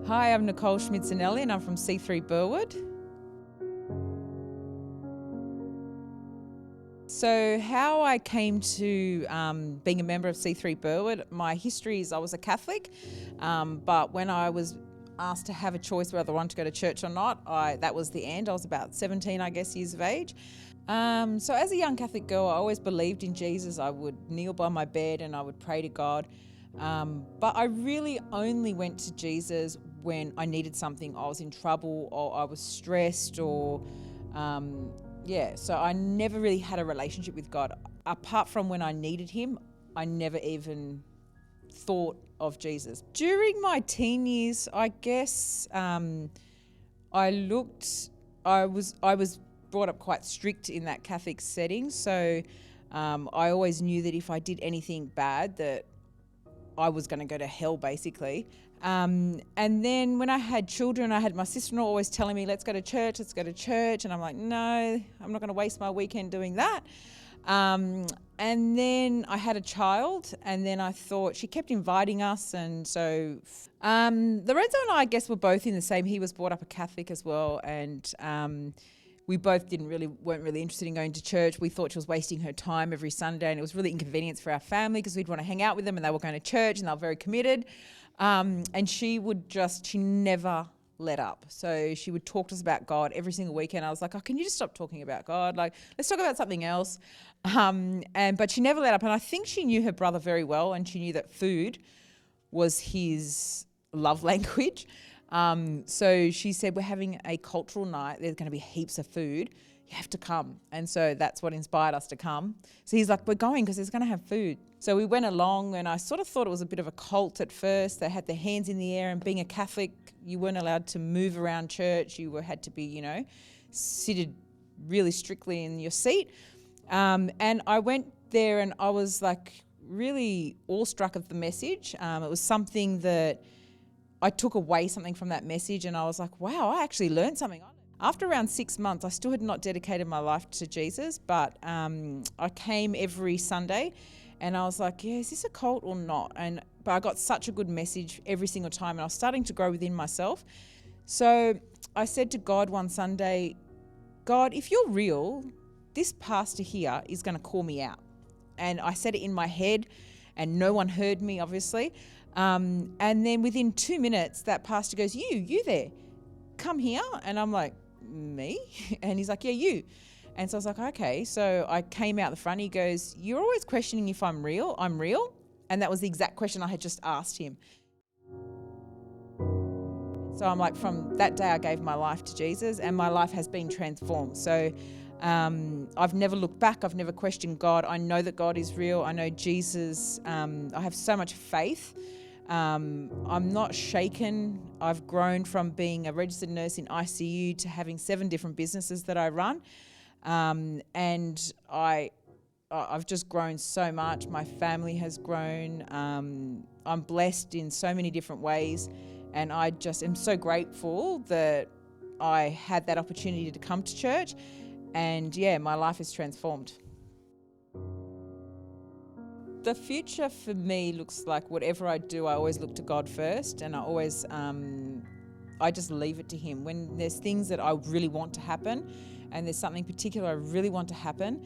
Hi, I'm Nicole Schmitzinelli and I'm from C3 Burwood. So how I came to being a member of C3 Burwood, my history is I was a Catholic, but when I was asked to have a choice whether I wanted to go to church or not, that was the end. I was about 17, I guess, years of age. So as a young Catholic girl, I always believed in Jesus. I would kneel by my bed and I would pray to God. But I really only went to Jesus when I needed something. I was in trouble or I was stressed or so I never really had a relationship with God. Apart from when I needed him, I never even thought of Jesus. During my teen years, I guess I was brought up quite strict in that Catholic setting. So I always knew that if I did anything bad, that I was going to go to hell, basically. And then when I had children, I had my sister-in-law always telling me, let's go to church. And I'm like, no, I'm not going to waste my weekend doing that. And then I had a child, and then I thought, she kept inviting us. And so Lorenzo and I guess, were both in the same. He was brought up a Catholic as well. And we both weren't really interested in going to church. We thought she was wasting her time every Sunday, and it was really inconvenient for our family because we'd want to hang out with them, and they were going to church and they were very committed. And she never let up. So she would talk to us about God every single weekend. I was like, oh, can you just stop talking about God? Like, let's talk about something else. But she never let up. And I think she knew her brother very well, and she knew that food was his love language. So she said, we're having a cultural night. There's going to be heaps of food. You have to come. And so that's what inspired us to come. So he's like, we're going because there's going to have food. So we went along, and I sort of thought it was a bit of a cult at first. They had their hands in the air, and being a Catholic, you weren't allowed to move around church. You had to be, seated really strictly in your seat. And I went there, and I was like really awestruck of the message. It was something that I took away something from that message, and I was like, wow, I actually learned something. After around 6 months, I still had not dedicated my life to Jesus, but I came every Sunday, and I was like, yeah, is this a cult or not? But I got such a good message every single time, and I was starting to grow within myself. So I said to God one Sunday, God, if you're real, this pastor here is going to call me out. And I said it in my head, and no one heard me, obviously. And then within 2 minutes, that pastor goes, you there, come here. And I'm like, me? And he's like, yeah, you. And so I was like, okay. So I came out the front. He goes, you're always questioning if I'm real. I'm real. And that was the exact question I had just asked him. So I'm like, from that day, I gave my life to Jesus, and my life has been transformed. So I've never looked back. I've never questioned God. I know that God is real. I know Jesus. I have so much faith. I'm not shaken. I've grown from being a registered nurse in ICU to having 7 different businesses that I run. And I've just grown so much. My family has grown. I'm blessed in so many different ways. And I just am so grateful that I had that opportunity to come to church. And yeah, my life is transformed. The future for me looks like whatever I do, I always look to God first, and I just leave it to him. When there's things that I really want to happen, and there's something particular I really want to happen,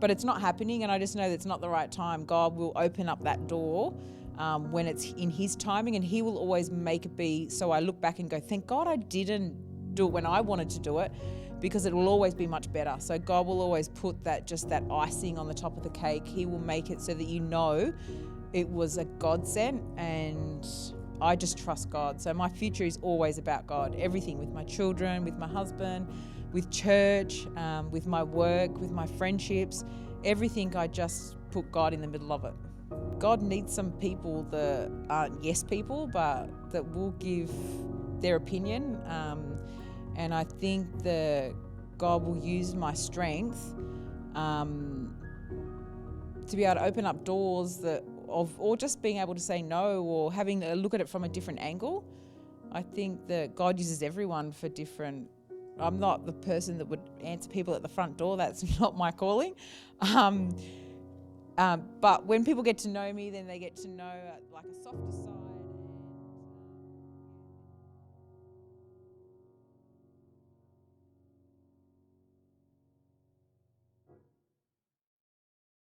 but it's not happening, and I just know that it's not the right time, God will open up that door when it's in his timing, and he will always make it be. So I look back and go, thank God I didn't do it when I wanted to do it, because it will always be much better. So God will always put that icing on the top of the cake. He will make it so that you know it was a godsend, and I just trust God. So my future is always about God. Everything, with my children, with my husband, with church, with my work, with my friendships, everything, I just put God in the middle of it. God needs some people that aren't yes people, but that will give their opinion. And I think that God will use my strength to be able to open up doors or just being able to say no, or having a look at it from a different angle. I think that God uses everyone for different. I'm not the person that would answer people at the front door. That's not my calling. But when people get to know me, then they get to know like a softer side.